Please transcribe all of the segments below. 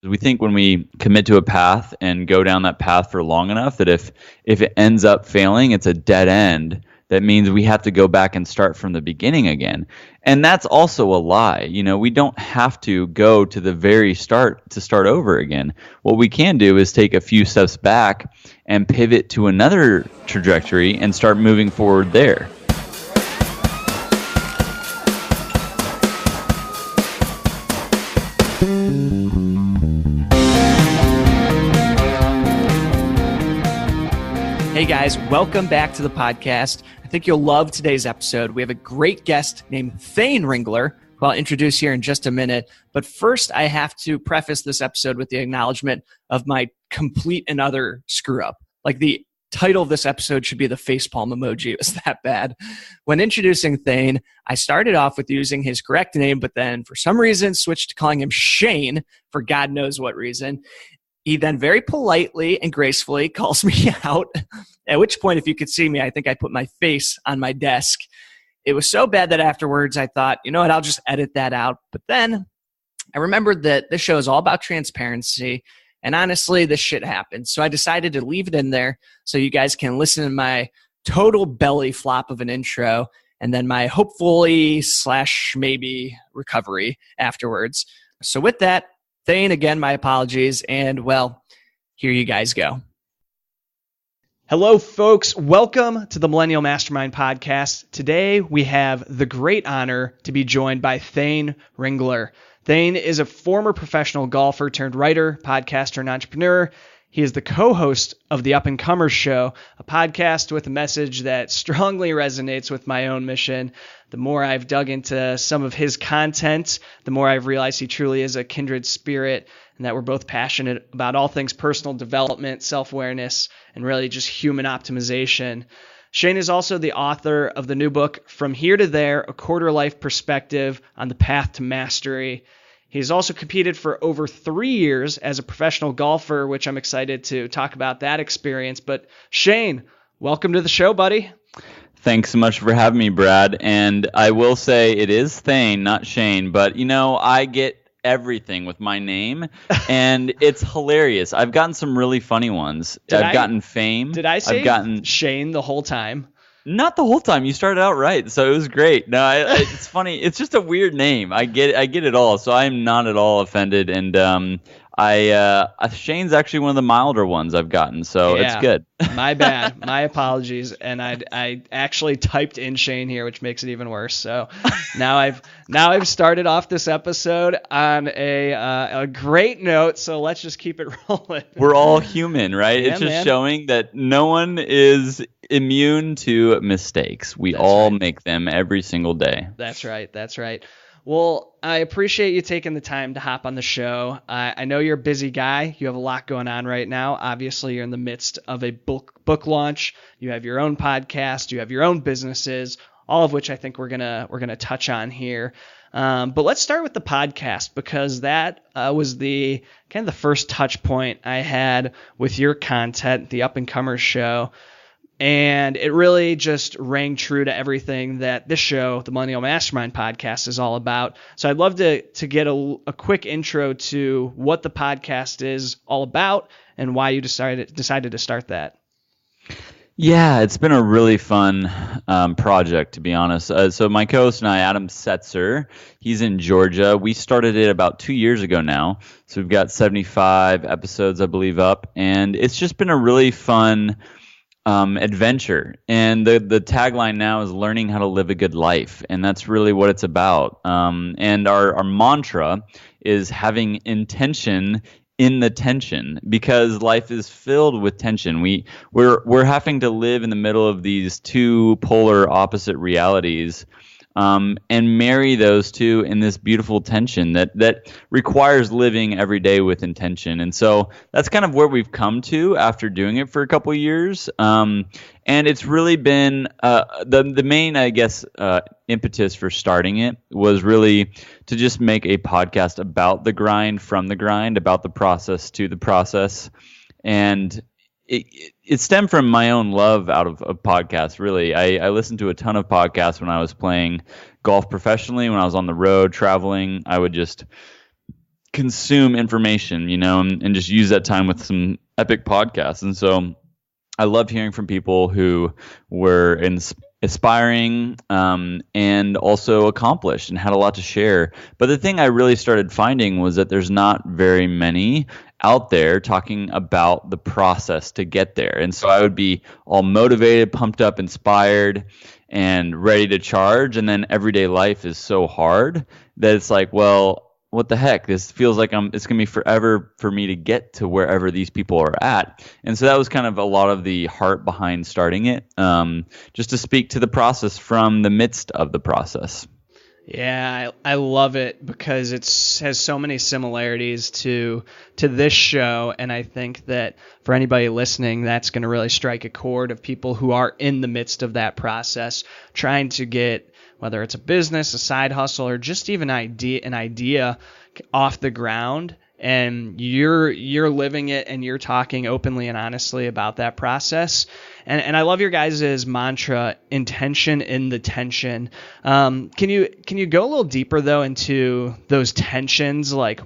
We think when we commit to a path and go down that path for long enough that if it ends up failing, it's a dead end. That means we have to go back and start from the beginning again. And that's also a lie. We don't have to go to the very start to start over again. What we can do is take a few steps back and pivot to another trajectory and start moving forward there. Hey guys, welcome back to the podcast. I think you'll love today's episode. We have a great guest named Thane Ringler, who I'll introduce here in just a minute. But first, I have to preface this episode with the acknowledgement of my complete and utter screw up. Like the title of this episode should be the facepalm emoji. It was that bad. When introducing Thane, I started off with using his correct name, but then for some reason switched to calling him Shane for God knows what reason. He then very politely and gracefully calls me out, at which point, if you could see me, I think I put my face on my desk. It was so bad that afterwards I thought, you know what, I'll just edit that out. But then I remembered that this show is all about transparency, and honestly, this shit happened. So I decided to leave it in there so you guys can listen to my total belly flop of an intro and then my hopefully / maybe recovery afterwards. So with that, Thane, again, my apologies, and well, here you guys go. Hello, folks. Welcome to the Millennial Mastermind Podcast. Today, we have the great honor to be joined by Thane Ringler. Thane is a former professional golfer turned writer, podcaster, and entrepreneur. He is the co-host of the Up and Comers Show, a podcast with a message that strongly resonates with my own mission. The more I've dug into some of his content, the more I've realized he truly is a kindred spirit and that we're both passionate about all things personal development, self-awareness, and really just human optimization. Shane is also the author of the new book, From Here to There, A Quarter Life Perspective on the Path to Mastery. He's also competed for over 3 years as a professional golfer, which I'm excited to talk about that experience. But Shane, welcome to the show, buddy. Thanks so much for having me, Brad. And I will say it is Thane, not Shane. But, I get everything with my name, and it's hilarious. I've gotten some really funny ones. I've gotten fame. Did I say Shane the whole time? Not the whole time. You started out right, so it was great. No, it's funny. It's just a weird name. I get it all. So I'm not at all offended. And Shane's actually one of the milder ones I've gotten, so yeah, it's good. My bad. My apologies. And I actually typed in Shane here, which makes it even worse. So now I've started off this episode on a great note. So let's just keep it rolling. We're all human, right? Yeah, it's just showing that no one is immune to mistakes. We all make them every single day. That's right. Well, I appreciate you taking the time to hop on the show. I know you're a busy guy. You have a lot going on right now. Obviously, you're in the midst of a book launch. You have your own podcast. You have your own businesses, all of which I think we're gonna touch on here. But let's start with the podcast, because that was the kind of the first touch point I had with your content, the Up and Comers Show. And it really just rang true to everything that this show, the Millennial Mastermind Podcast, is all about. So I'd love to get a quick intro to what the podcast is all about and why you decided to start that. Yeah, it's been a really fun project, to be honest. So my co-host and I, Adam Setzer, he's in Georgia. We started it about 2 years ago now. So we've got 75 episodes, I believe, up. And it's just been a really fun adventure, and the tagline now is learning how to live a good life, and that's really what it's about. And our mantra is having intention in the tension, because life is filled with tension. We're having to live in the middle of these two polar opposite realities, and marry those two in this beautiful tension that requires living every day with intention. And so that's kind of where we've come to after doing it for a couple of years. And it's really been the main, I guess, impetus for starting it was really to just make a podcast about the grind from the grind, about the process to the process. And it stemmed from my own love out of podcasts, really. I listened to a ton of podcasts when I was playing golf professionally, when I was on the road traveling. I would just consume information, and just use that time with some epic podcasts. And so I loved hearing from people who were aspiring and also accomplished and had a lot to share. But the thing I really started finding was that there's not very many out there talking about the process to get there. And so I would be all motivated, pumped up, inspired, and ready to charge. And then everyday life is so hard that it's like, well, what the heck? This feels like it's going to be forever for me to get to wherever these people are at. And so that was kind of a lot of the heart behind starting it, just to speak to the process from the midst of the process. Yeah, I love it because it has so many similarities to this show, and I think that for anybody listening, that's going to really strike a chord of people who are in the midst of that process, trying to get, whether it's a business, a side hustle, or just even an idea off the ground, and you're living it and you're talking openly and honestly about that process. And I love your guys' mantra, intention in the tension. Can you go a little deeper though into those tensions, like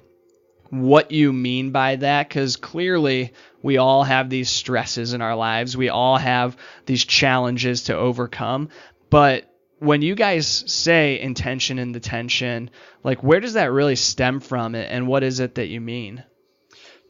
what you mean by that? Because clearly we all have these stresses in our lives. We all have these challenges to overcome. But when you guys say intention in the tension, like where does that really stem from, and what is it that you mean?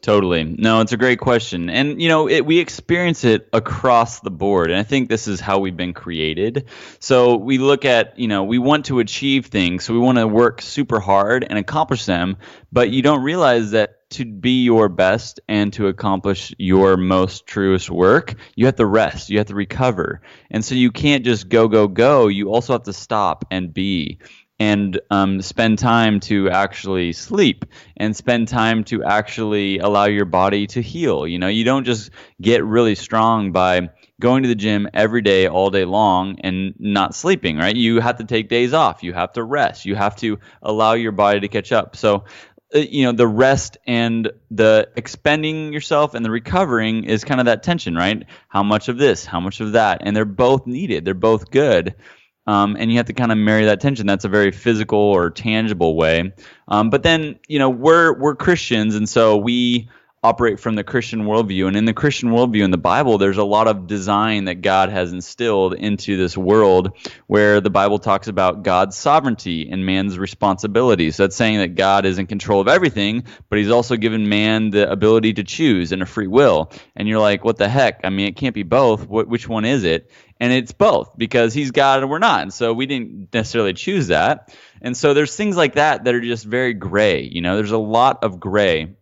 Totally. No, it's a great question. And, we experience it across the board. And I think this is how we've been created. So we look at, we want to achieve things. So we want to work super hard and accomplish them. But you don't realize that to be your best and to accomplish your most truest work, you have to rest. You have to recover. And so you can't just go, go, go. You also have to stop and be. And spend time to actually sleep and spend time to actually allow your body to heal. You don't just get really strong by going to the gym every day, all day long, and not sleeping, right? You have to take days off. You have to rest. You have to allow your body to catch up. So, the rest and the expending yourself and the recovering is kind of that tension, right? How much of this? How much of that? And they're both needed. They're both good. And you have to kind of marry that tension. That's a very physical or tangible way. But then, we're Christians, and so we operate from the Christian worldview. And in the Christian worldview in the Bible, there's a lot of design that God has instilled into this world, where the Bible talks about God's sovereignty and man's responsibilities. So that's saying that God is in control of everything, but he's also given man the ability to choose and a free will. And you're like, what the heck? I mean, it can't be both. Which one is it? And it's both, because he's God and we're not. And so we didn't necessarily choose that. And so there's things like that are just very gray. There's a lot of gray.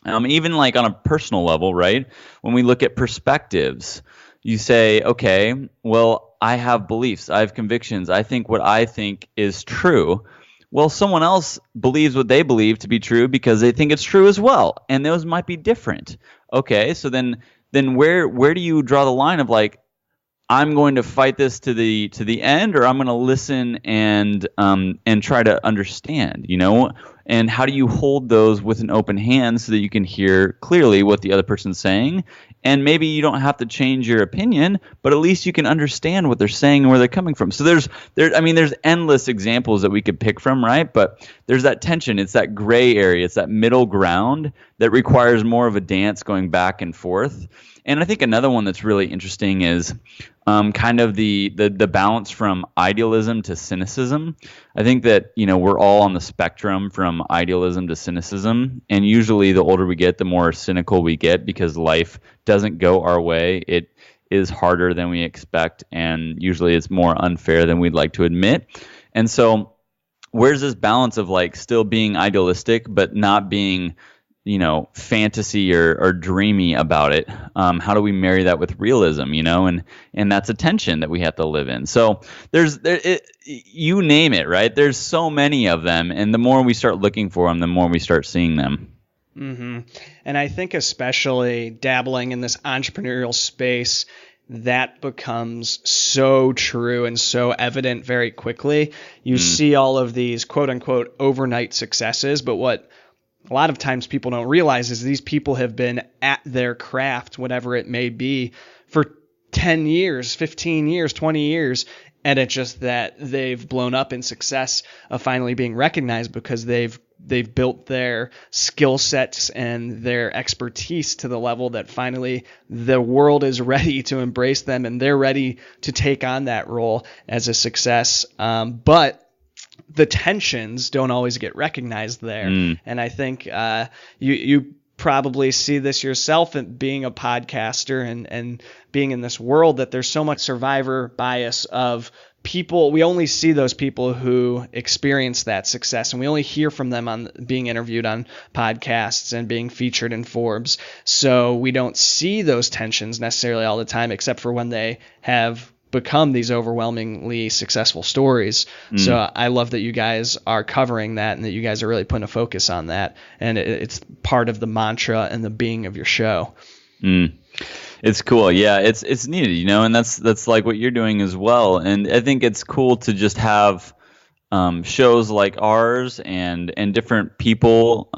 Even like on a personal level, right? When we look at perspectives, you say, okay, well, I have beliefs, I have convictions, I think what I think is true. Well, someone else believes what they believe to be true because they think it's true as well, and those might be different. Okay, so then where do you draw the line of like, I'm going to fight this to the end, or I'm going to listen and try to understand, And how do you hold those with an open hand so that you can hear clearly what the other person's saying? And maybe you don't have to change your opinion, but at least you can understand what they're saying and where they're coming from. So there's endless examples that we could pick from, right? But there's that tension. It's that gray area. It's that middle ground that requires more of a dance going back and forth. And I think another one that's really interesting is kind of the balance from idealism to cynicism. I think that, we're all on the spectrum from idealism to cynicism. And usually the older we get, the more cynical we get, because life doesn't go our way. It is harder than we expect. And usually it's more unfair than we'd like to admit. And so where's this balance of like still being idealistic, but not being fantasy or dreamy about it? How do we marry that with realism, and that's a tension that we have to live in. So you name it, right? There's so many of them, and the more we start looking for them, the more we start seeing them. Mm-hmm. And I think especially dabbling in this entrepreneurial space, that becomes so true and so evident very quickly. You see all of these quote unquote overnight successes, but what a lot of times people don't realize is these people have been at their craft, whatever it may be, for 10 years, 15 years, 20 years. And it's just that they've blown up in success of finally being recognized because they've they've built their skill sets and their expertise to the level that finally the world is ready to embrace them and they're ready to take on that role as a success. But the tensions don't always get recognized there. And I think you probably see this yourself in being a podcaster and being in this world, that there's so much survivor bias of people. We only see those people who experience that success, and we only hear from them on being interviewed on podcasts and being featured in Forbes. So we don't see those tensions necessarily all the time, except for when they have become these overwhelmingly successful stories. So I love that you guys are covering that and that you guys are really putting a focus on that. And it's part of the mantra and the being of your show. It's cool. Yeah, it's needed, and that's like what you're doing as well. And I think it's cool to just have shows like ours and different people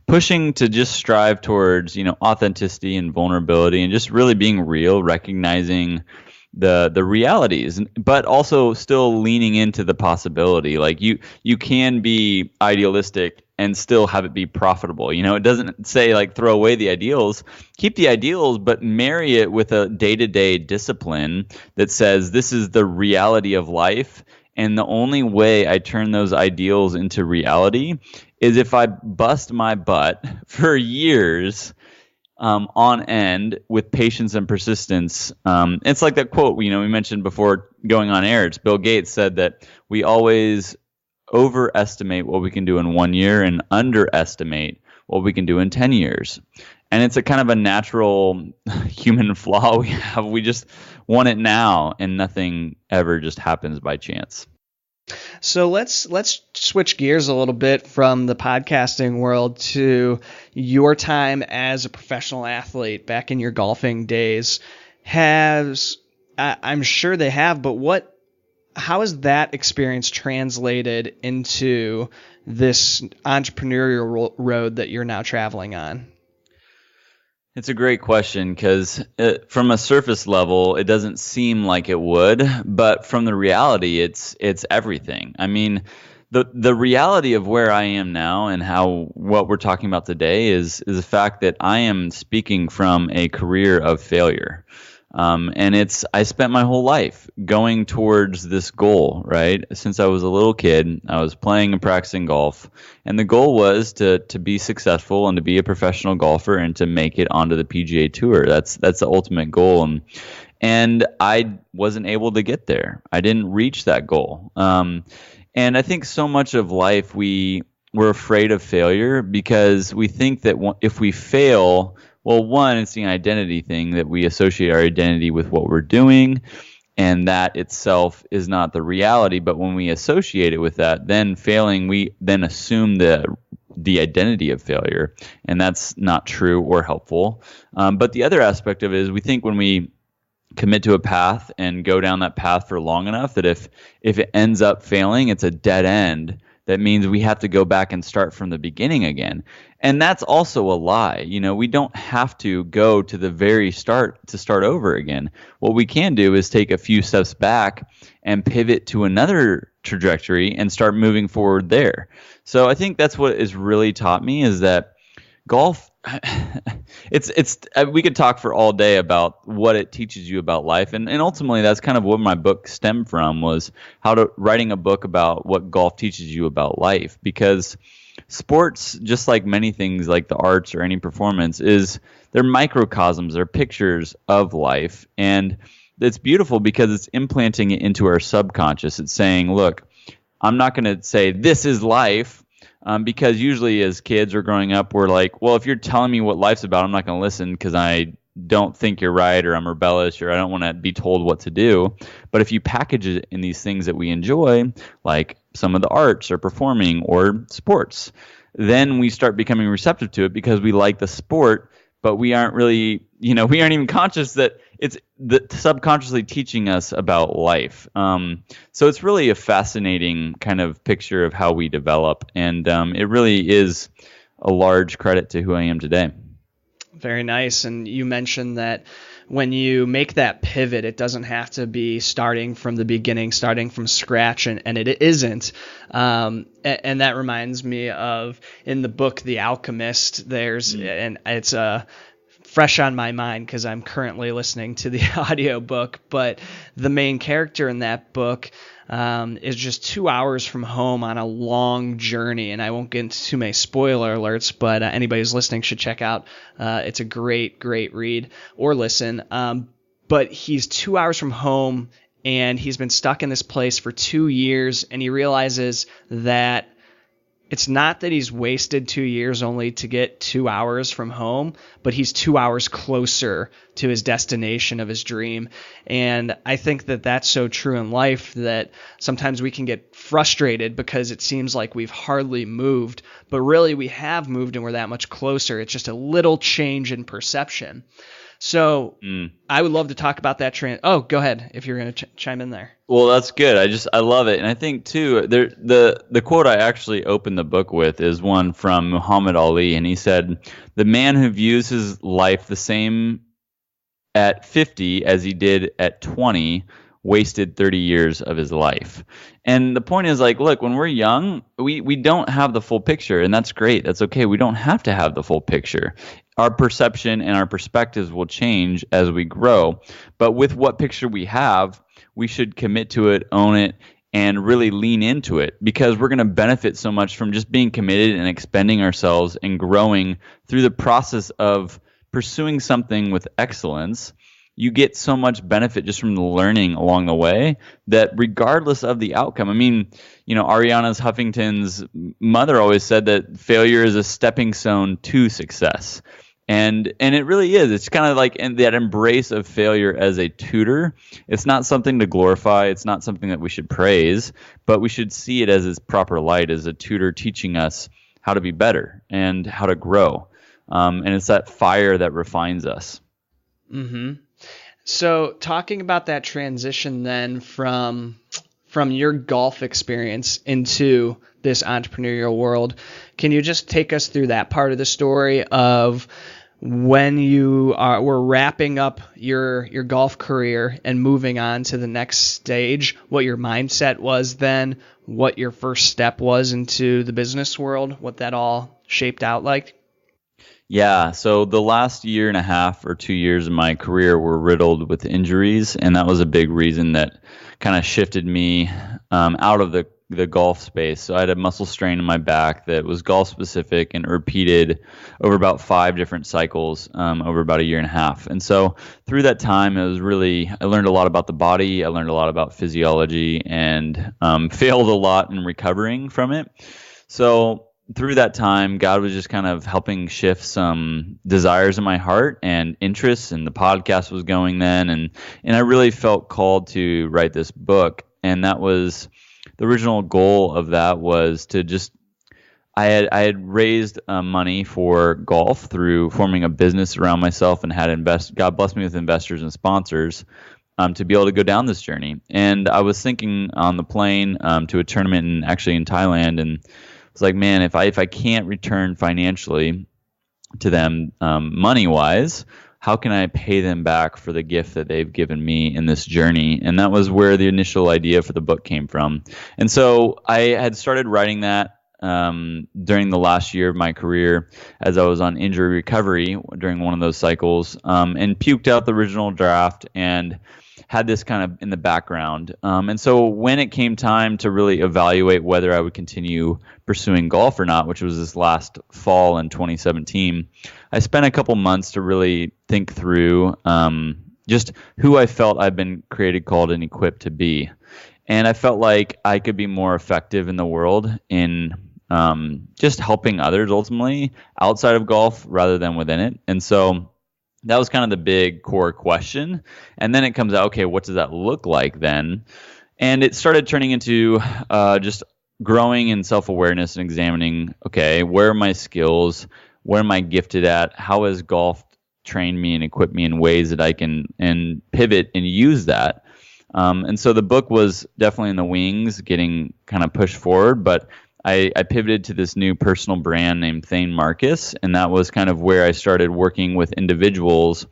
pushing to just strive towards, authenticity and vulnerability and just really being real, recognizing the realities, but also still leaning into the possibility. Like you can be idealistic and still have it be profitable. It doesn't say like throw away the ideals, keep the ideals, but marry it with a day-to-day discipline that says this is the reality of life. And the only way I turn those ideals into reality is if I bust my butt for years on end with patience and persistence. It's like that quote, we mentioned before going on air. It's Bill Gates said that we always overestimate what we can do in 1 year and underestimate what we can do in 10 years. And it's a kind of a natural human flaw we have. We just want it now, and nothing ever just happens by chance. So let's switch gears a little bit from the podcasting world to your time as a professional athlete back in your golfing days. I'm sure they have, but how has that experience translated into this entrepreneurial road that you're now traveling on? It's a great question because from a surface level, it doesn't seem like it would, but from the reality, it's everything. I mean, the reality of where I am now and what we're talking about today is the fact that I am speaking from a career of failure. And I spent my whole life going towards this goal, right? Since I was a little kid, I was playing and practicing golf. And the goal was to be successful and to be a professional golfer and to make it onto the PGA Tour. That's the ultimate goal. And I wasn't able to get there. I didn't reach that goal. And I think so much of life, we're afraid of failure because we think that if we fail, well, one, it's the identity thing that we associate our identity with what we're doing, and that itself is not the reality. But when we associate it with that, then failing, we then assume the identity of failure, and that's not true or helpful. But the other aspect of it is we think when we commit to a path and go down that path for long enough that if it ends up failing, it's a dead end. That means we have to go back and start from the beginning again. And that's also a lie. We don't have to go to the very start to start over again. What we can do is take a few steps back and pivot to another trajectory and start moving forward there. So I think that's what has really taught me is that golf, we could talk for all day about what it teaches you about life. And ultimately, that's kind of what my book stemmed from, was writing a book about what golf teaches you about life. Because sports, just like many things like the arts or any performance, they're microcosms, they're pictures of life. And it's beautiful because it's implanting it into our subconscious. It's saying, look, I'm not going to say this is life. Because usually as kids or growing up, we're like, well, if you're telling me what life's about, I'm not going to listen because I don't think you're right, or I'm rebellious, or I don't want to be told what to do. But if you package it in these things that we enjoy, like some of the arts or performing or sports, then we start becoming receptive to it because we like the sport, but we aren't really, we aren't even conscious that it's subconsciously teaching us about life. So it's really a fascinating kind of picture of how we develop. And it really is a large credit to who I am today. Very nice. And you mentioned that when you make that pivot, it doesn't have to be starting from the beginning, starting from scratch, and it isn't. And that reminds me of in the book The Alchemist, and it's fresh on my mind because I'm currently listening to the audio book, but the main character in that book is just 2 hours from home on a long journey. And I won't get into too many spoiler alerts, but anybody who's listening should check out. It's a great read or listen. But he's 2 hours from home and he's been stuck in this place for 2 years, and he realizes that it's not that he's wasted 2 years only to get 2 hours from home, but he's 2 hours closer to his destination of his dream. And I think that that's so true in life, that sometimes we can get frustrated because it seems like we've hardly moved, but really we have moved and we're that much closer. It's just a little change in perception. So I would love to talk about that trend. Oh, go ahead if you're going to chime in there. Well, that's good. I love it. And I think too, the quote I actually opened the book with is one from Muhammad Ali. And he said, "The man who views his life the same at 50 as he did at 20 wasted 30 years of his life." And the point is, like, look, when we're young, we don't have the full picture, and that's great. That's okay. We don't have to have the full picture. Our perception and our perspectives will change as we grow. But with what picture we have, we should commit to it, own it, and really lean into it, because we're going to benefit so much from just being committed and expending ourselves and growing through the process of pursuing something with excellence. You get so much benefit just from the learning along the way that regardless of the outcome. I mean, Ariana Huffington's mother always said that failure is a stepping stone to success. And it really is. It's kind of like in that embrace of failure as a tutor. It's not something to glorify. It's not something that we should praise, but we should see it as its proper light, as a tutor teaching us how to be better and how to grow. And it's that fire that refines us. Mm-hmm. So talking about that transition then from your golf experience into this entrepreneurial world, can you just take us through that part of the story of when you were wrapping up your golf career and moving on to the next stage, what your mindset was then, what your first step was into the business world, what that all shaped out like? Yeah, so the last year and a half or 2 years of my career were riddled with injuries, and that was a big reason that kind of shifted me out of the golf space. So I had a muscle strain in my back that was golf specific and repeated over about 5 different cycles over about a year and a half. And so through that time, I learned a lot about the body. I learned a lot about physiology and failed a lot in recovering from it. So through that time, God was just kind of helping shift some desires in my heart and interests, and the podcast was going then, and I really felt called to write this book. And that was the original goal of that, was to just I had raised money for golf through forming a business around myself, and God blessed me with investors and sponsors to be able to go down this journey. And I was thinking on the plane to a tournament in Thailand, and it's like, man, if I can't return financially to them money-wise, how can I pay them back for the gift that they've given me in this journey? And that was where the initial idea for the book came from. And so I had started writing that during the last year of my career as I was on injury recovery during one of those cycles, and puked out the original draft and had this kind of in the background. And so when it came time to really evaluate whether I would continue pursuing golf or not, which was this last fall in 2017, I spent a couple months to really think through just who I felt I've been created, called, and equipped to be. And I felt like I could be more effective in the world in just helping others ultimately outside of golf rather than within it. And so that was kind of the big core question. And then it comes out, okay, what does that look like then? And it started turning into just growing in self-awareness and examining, okay, where are my skills? Where am I gifted at? How has golf trained me and equipped me in ways that I can and pivot and use that? And so the book was definitely in the wings, getting kind of pushed forward, but I pivoted to this new personal brand named Thane Marcus, and that was kind of where I started working with individuals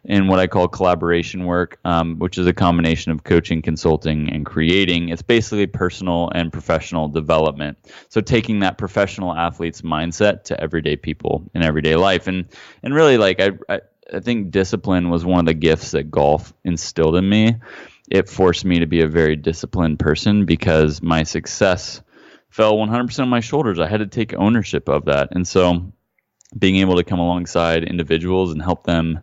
in what I call collaboration work, which is a combination of coaching, consulting, and creating. It's basically personal and professional development. So taking that professional athlete's mindset to everyday people in everyday life. And really, like, I think discipline was one of the gifts that golf instilled in me. It forced me to be a very disciplined person because my success fell 100% on my shoulders. I had to take ownership of that. And so being able to come alongside individuals and help them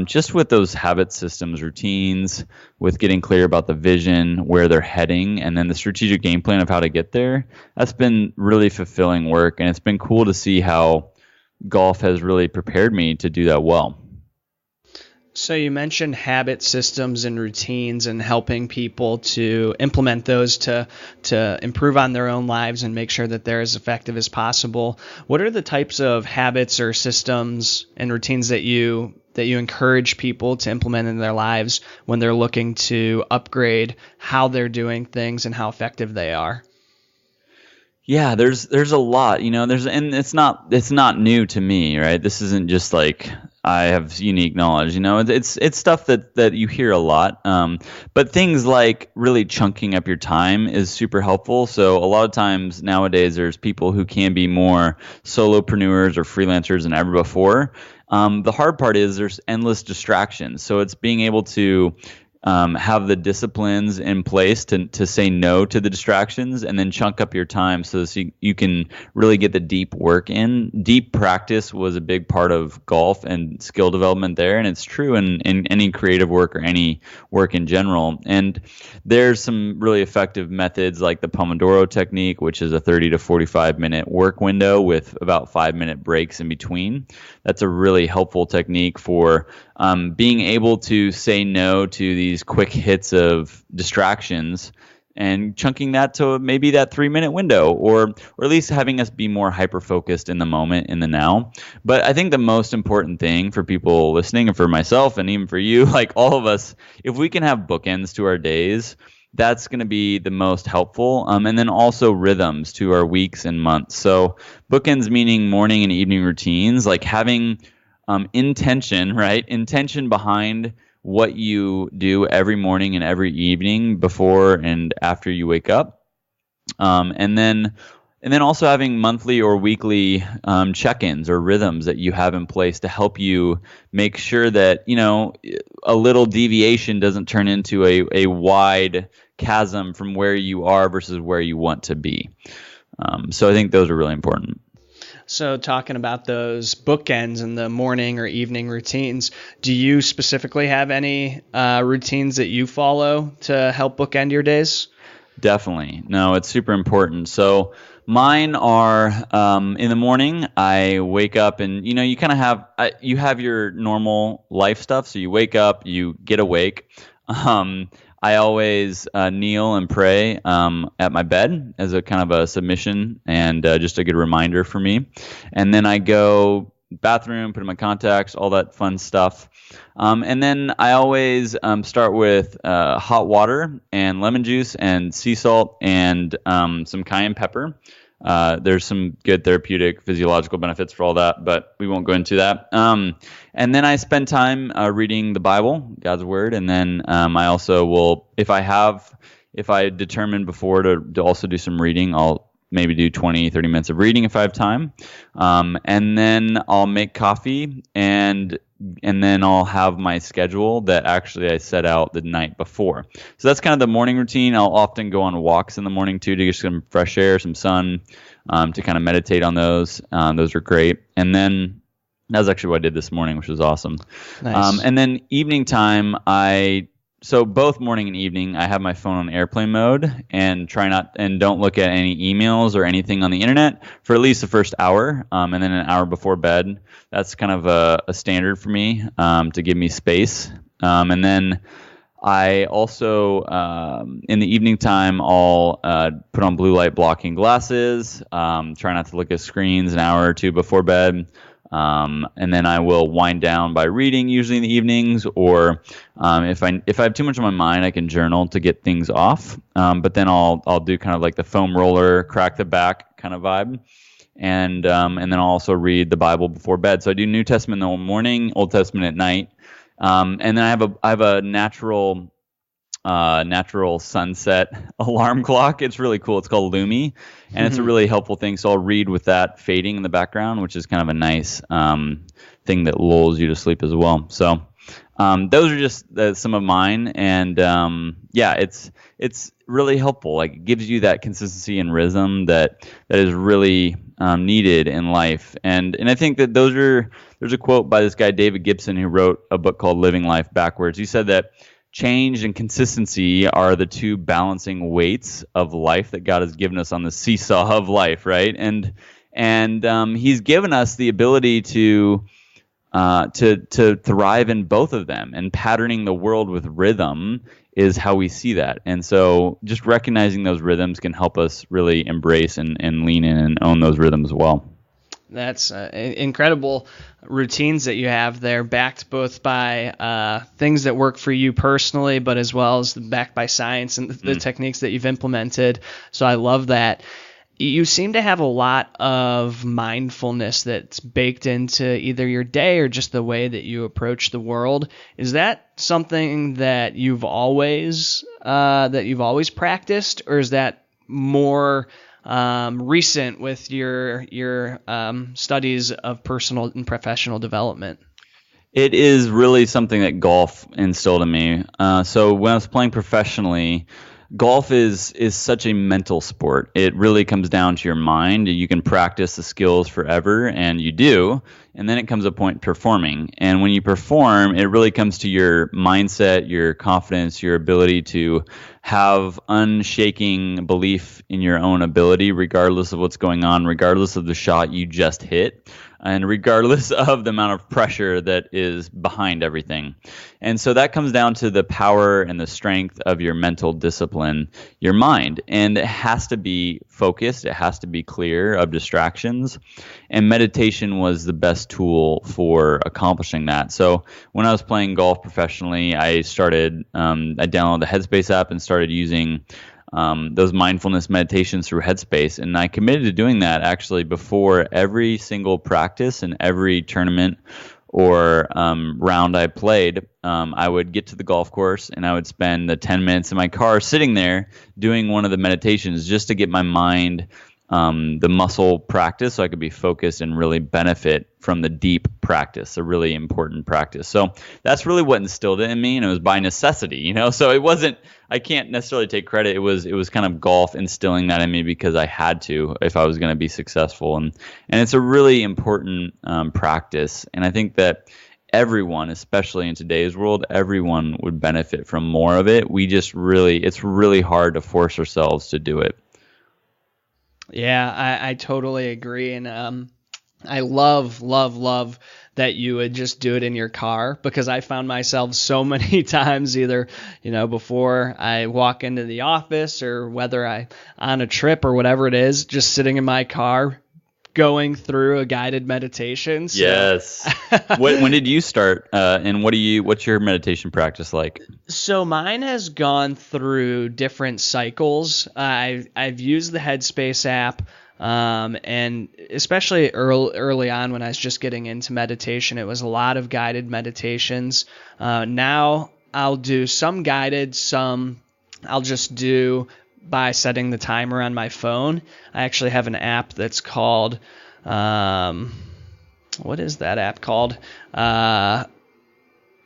just with those habit systems, routines, with getting clear about the vision, where they're heading, and then the strategic game plan of how to get there, that's been really fulfilling work. And it's been cool to see how golf has really prepared me to do that well. So you mentioned habit systems and routines and helping people to implement those to improve on their own lives and make sure that they're as effective as possible. What are the types of habits or systems and routines that you encourage people to implement in their lives when they're looking to upgrade how they're doing things and how effective they are? Yeah, there's a lot, and it's not new to me, right? This isn't just like I have unique knowledge, it's stuff that you hear a lot. But things like really chunking up your time is super helpful. So a lot of times nowadays there's people who can be more solopreneurs or freelancers than ever before. The hard part is there's endless distractions. So it's being able to have the disciplines in place to say no to the distractions and then chunk up your time so you can really get the deep work in. Deep practice was a big part of golf and skill development there, and it's true in any creative work or any work in general. And there's some really effective methods like the Pomodoro technique, which is a 30 to 45 minute work window with about 5-minute breaks in between. That's a really helpful technique for being able to say no to these quick hits of distractions and chunking that to maybe that 3-minute window, or at least having us be more hyper-focused in the moment, in the now. But I think the most important thing for people listening, and for myself and even for you, like all of us, if we can have bookends to our days, that's going to be the most helpful. And then also rhythms to our weeks and months. So bookends meaning morning and evening routines, like having intention, right? Intention behind what you do every morning and every evening before and after you wake up. And then also having monthly or weekly check-ins or rhythms that you have in place to help you make sure that, a little deviation doesn't turn into a wide chasm from where you are versus where you want to be. So I think those are really important. So talking about those bookends and the morning or evening routines, do you specifically have any routines that you follow to help bookend your days? Definitely. No, it's super important. So mine are in the morning, I wake up and, you kind of have your normal life stuff. So you wake up, you get awake. I always kneel and pray at my bed as a kind of a submission and just a good reminder for me. And then I go bathroom, put in my contacts, all that fun stuff. And then I always start with hot water and lemon juice and sea salt and some cayenne pepper. There's some good therapeutic physiological benefits for all that, but we won't go into that. And then I spend time reading the Bible, God's Word, and then I also will, if I determine before to also do some reading, I'll maybe do 20, 30 minutes of reading if I have time. And then I'll make coffee and then I'll have my schedule that actually I set out the night before. So that's kind of the morning routine. I'll often go on walks in the morning too to get some fresh air, some sun, to kind of meditate on those. Those are great. And then that was actually what I did this morning, which was awesome. Nice. And then evening time, so both morning and evening, I have my phone on airplane mode and don't look at any emails or anything on the internet for at least the first hour, and then an hour before bed. That's kind of a standard for me to give me space. And then I also, in the evening time, I'll put on blue light blocking glasses, try not to look at screens an hour or two before bed. And then I will wind down by reading, usually in the evenings, or if I have too much on my mind, I can journal to get things off. But then I'll do kind of like the foam roller, crack the back kind of vibe, and then I'll also read the Bible before bed. So I do New Testament in the morning, Old Testament at night, and then I have a natural sunset alarm clock. It's really cool. It's called Lumi, and it's a really helpful thing. So I'll read with that fading in the background, which is kind of a nice thing that lulls you to sleep as well. So those are just some of mine, and it's really helpful. Like, it gives you that consistency and rhythm that is really needed in life. And I think that there's a quote by this guy David Gibson, who wrote a book called Living Life Backwards. He said that change and consistency are the two balancing weights of life that God has given us on the seesaw of life, right? And He's given us the ability to thrive in both of them. And patterning the world with rhythm is how we see that. And so, just recognizing those rhythms can help us really embrace and lean in and own those rhythms well. That's incredible routines that you have there, backed both by things that work for you personally, but as well as backed by science and the techniques that you've implemented. So I love that. You seem to have a lot of mindfulness that's baked into either your day or just the way that you approach the world. Is that something that you've always practiced, or is that more recent with your studies of personal and professional development? It is really something that golf instilled in me. So when I was playing professionally, golf is such a mental sport. It really comes down to your mind. You can practice the skills forever, and you do, and then it comes a point performing. And when you perform, it really comes to your mindset, your confidence, your ability to have unshaking belief in your own ability, regardless of what's going on, regardless of the shot you just hit, and regardless of the amount of pressure that is behind everything. And so that comes down to the power and the strength of your mental discipline, your mind. And it has to be focused. It has to be clear of distractions. And meditation was the best tool for accomplishing that. So when I was playing golf professionally, I downloaded the Headspace app and started using those mindfulness meditations through Headspace. And I committed to doing that actually before every single practice and every tournament or round I played. I would get to the golf course and I would spend the 10 minutes in my car sitting there doing one of the meditations just to get my mind the muscle practice so I could be focused and really benefit from the deep practice, a really important practice. So that's really what instilled it in me, and it was by necessity, So it wasn't, I can't necessarily take credit. It was kind of golf instilling that in me because I had to if I was going to be successful. And it's a really important practice. And I think that everyone, especially in today's world, everyone would benefit from more of it. It's really hard to force ourselves to do it. Yeah, I totally agree. And I love that you would just do it in your car, because I found myself so many times either, before I walk into the office or whether I on a trip or whatever it is, just sitting in my car going through a guided meditation. So. Yes. When did you start? And what's your meditation practice like? So mine has gone through different cycles. I've used the Headspace app, and especially early on when I was just getting into meditation, it was a lot of guided meditations. Now I'll do some guided, some I'll just do by setting the timer on my phone. I actually have an app that's called, what is that app called? I'm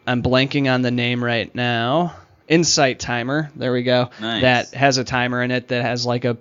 blanking on the name right now. Insight Timer. There we go. Nice. That has a timer in it that has like a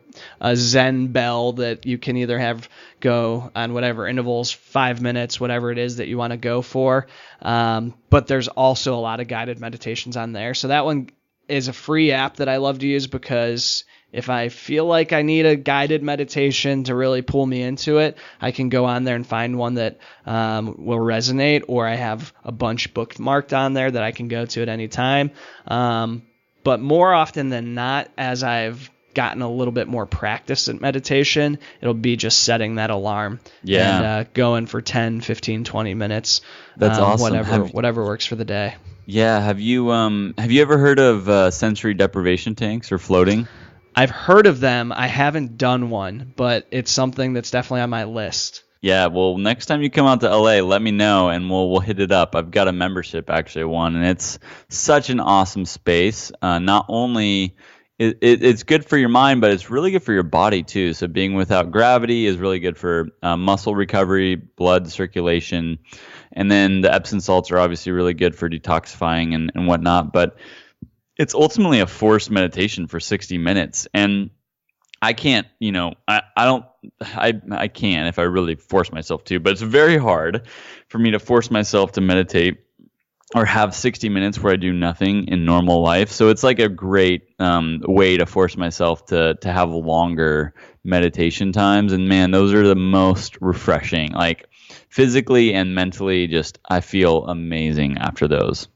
Zen bell that you can either have go on whatever intervals, 5 minutes, whatever it is that you want to go for. But there's also a lot of guided meditations on there. So that one is a free app that I love to use, because if I feel like I need a guided meditation to really pull me into it, I can go on there and find one that will resonate, or I have a bunch bookmarked on there that I can go to at any time. But more often than not, as I've gotten a little bit more practice at meditation, it'll be just setting that alarm and going for 10, 15, 20 minutes. That's awesome. Whatever works for the day. Yeah. Have you ever heard of sensory deprivation tanks or floating? I've heard of them. I haven't done one, but it's something that's definitely on my list. Yeah, well, next time you come out to LA, let me know and we'll hit it up. I've got a membership actually one, and it's such an awesome space. Not only it's good for your mind, but it's really good for your body too. So being without gravity is really good for muscle recovery, blood circulation, and then the Epsom salts are obviously really good for detoxifying and whatnot. But it's ultimately a forced meditation for 60 minutes, and I can't, I can if I really force myself to, but it's very hard for me to force myself to meditate or have 60 minutes where I do nothing in normal life. So it's like a great way to force myself to have longer meditation times. And man, those are the most refreshing, like physically and mentally. Just I feel amazing after those.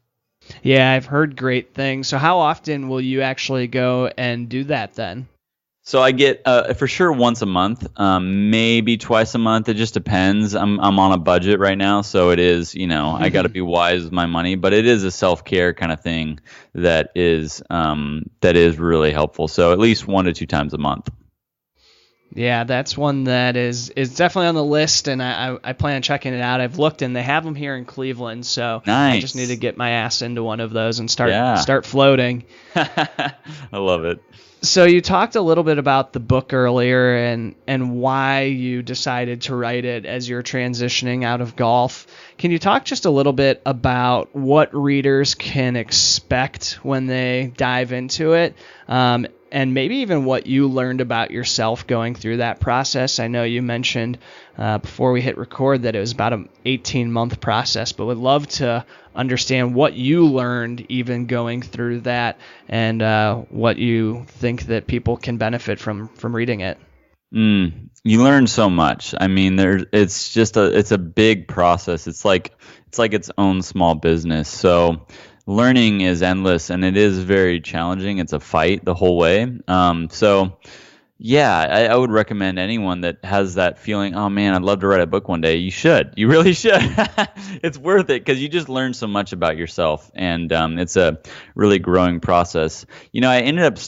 Yeah, I've heard great things. So how often will you actually go and do that then? So I get for sure once a month, maybe twice a month. It just depends. I'm on a budget right now, so it is, I got to be wise with my money. But it is a self-care kind of thing that is really helpful. So at least 1 to 2 times a month. Yeah, that's one that is definitely on the list, and I plan on checking it out. I've looked, and they have them here in Cleveland, so nice. I just need to get my ass into one of those and start floating. I love it. So you talked a little bit about the book earlier and why you decided to write it as you're transitioning out of golf. Can you talk just a little bit about what readers can expect when they dive into it? And maybe even what you learned about yourself going through that process. I know you mentioned before we hit record that it was about an 18-month process, but would love to understand what you learned even going through that and what you think that people can benefit from reading it. You learn so much. I mean, it's a big process. It's like its own small business. So learning is endless, and it is very challenging. It's a fight the whole way. I would recommend anyone that has that feeling, oh man, I'd love to write a book one day. You should. You really should. It's worth it because you just learn so much about yourself, and it's a really growing process. I ended up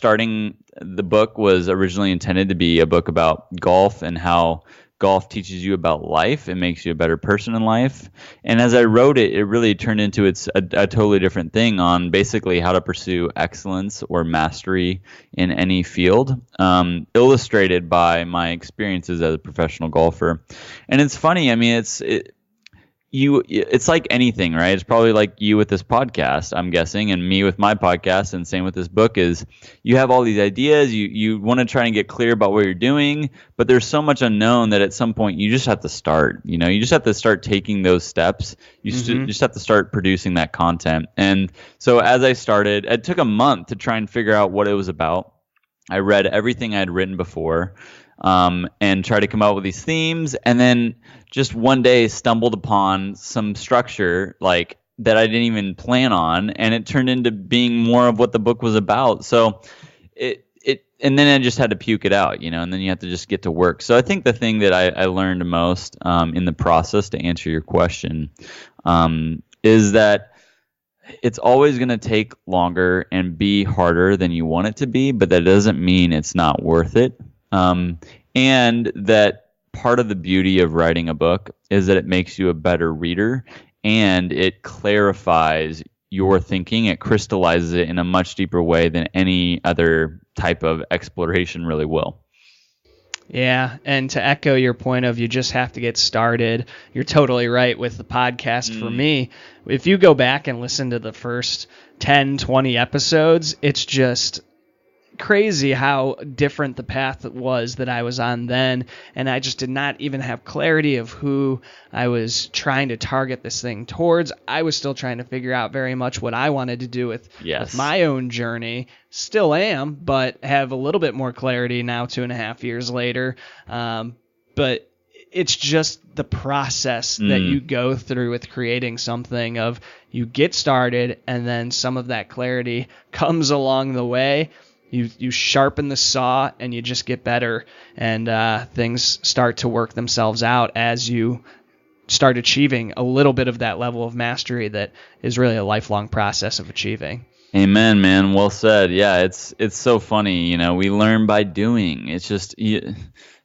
the book was originally intended to be a book about golf and how golf teaches you about life. It makes you a better person in life. And as I wrote it, it really turned into a totally different thing on basically how to pursue excellence or mastery in any field, illustrated by my experiences as a professional golfer. And it's funny. I mean, it's like anything, right? It's probably like you with this podcast, I'm guessing, and me with my podcast, and same with this book is you have all these ideas, you want to try and get clear about what you're doing, but there's so much unknown that at some point you just have to start, you just have to start taking those steps. You just have to start producing that content. And so as I started, it took a month to try and figure out what it was about. I read everything I had written before, and try to come up with these themes, and then just one day stumbled upon some structure like that I didn't even plan on, and it turned into being more of what the book was about. So and then I just had to puke it out, and then you have to just get to work. So I think the thing that I learned most in the process, to answer your question, is that it's always going to take longer and be harder than you want it to be, but that doesn't mean it's not worth it. And that part of the beauty of writing a book is that it makes you a better reader, and it clarifies your thinking. It crystallizes it in a much deeper way than any other type of exploration really will. Yeah, and to echo your point of you just have to get started, you're totally right with the podcast. For me, if you go back and listen to the first 10, 20 episodes, it's just crazy how different the path was that I was on then, and I just did not even have clarity of who I was trying to target this thing towards. I was still trying to figure out very much what I wanted to do with my own journey. Still am, but have a little bit more clarity now 2.5 years later. But it's just the process that you go through with creating something of you get started, and then some of that clarity comes along the way. You sharpen the saw and you just get better, and things start to work themselves out as you start achieving a little bit of that level of mastery that is really a lifelong process of achieving. Amen, man. Well said. Yeah, it's so funny. We learn by doing. It's just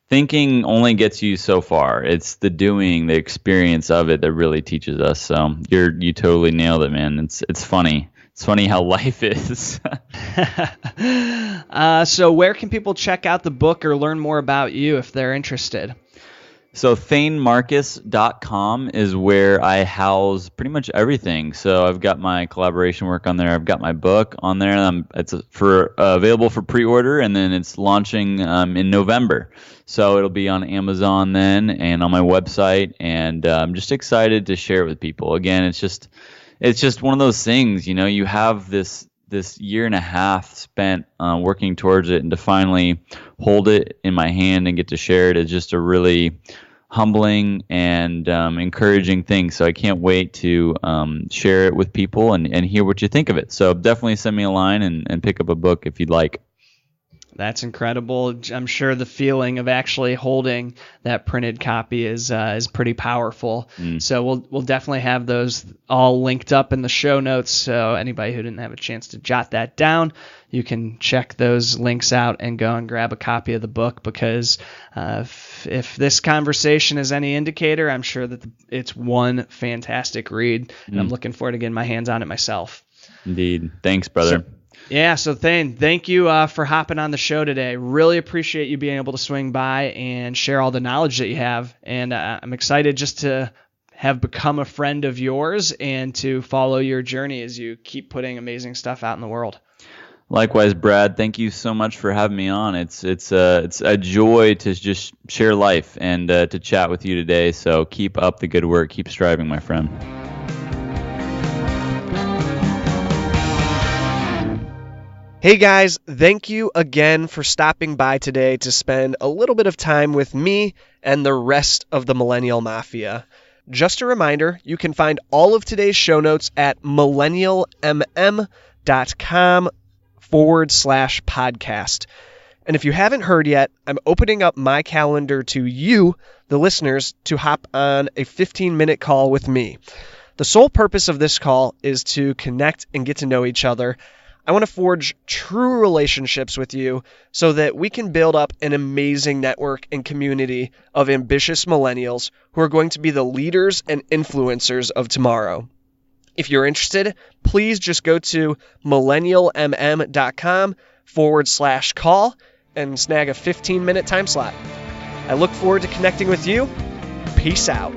thinking only gets you so far. It's the doing, the experience of it that really teaches us. So you totally nailed it, man. It's funny. It's funny how life is. So where can people check out the book or learn more about you if they're interested? So thanemarcus.com is where I house pretty much everything. So I've got my collaboration work on there. I've got my book on there. It's available for pre-order, and then it's launching in November. So it'll be on Amazon then and on my website, and I'm just excited to share it with people. Again, it's just one of those things, you have this year and a half spent working towards it, and to finally hold it in my hand and get to share it is just a really humbling and encouraging thing. So I can't wait to share it with people and hear what you think of it. So definitely send me a line and pick up a book if you'd like. That's incredible. I'm sure the feeling of actually holding that printed copy is pretty powerful. So we'll definitely have those all linked up in the show notes. So anybody who didn't have a chance to jot that down, you can check those links out and go and grab a copy of the book, because if this conversation is any indicator, I'm sure that it's one fantastic read, and I'm looking forward to getting my hands on it myself. Indeed. Thanks, brother. So Thane, thank you for hopping on the show today. Really appreciate you being able to swing by and share all the knowledge that you have. And I'm excited just to have become a friend of yours and to follow your journey as you keep putting amazing stuff out in the world. Likewise, Brad. Thank you so much for having me on. It's a joy to just share life and to chat with you today. So keep up the good work. Keep striving, my friend. Hey guys, thank you again for stopping by today to spend a little bit of time with me and the rest of the Millennial Mafia. Just a reminder, you can find all of today's show notes at millennialmm.com/podcast. And if you haven't heard yet, I'm opening up my calendar to you, the listeners, to hop on a 15-minute call with me. The sole purpose of this call is to connect and get to know each other. I want to forge true relationships with you so that we can build up an amazing network and community of ambitious millennials who are going to be the leaders and influencers of tomorrow. If you're interested, please just go to millennialmm.com/call and snag a 15-minute time slot. I look forward to connecting with you. Peace out.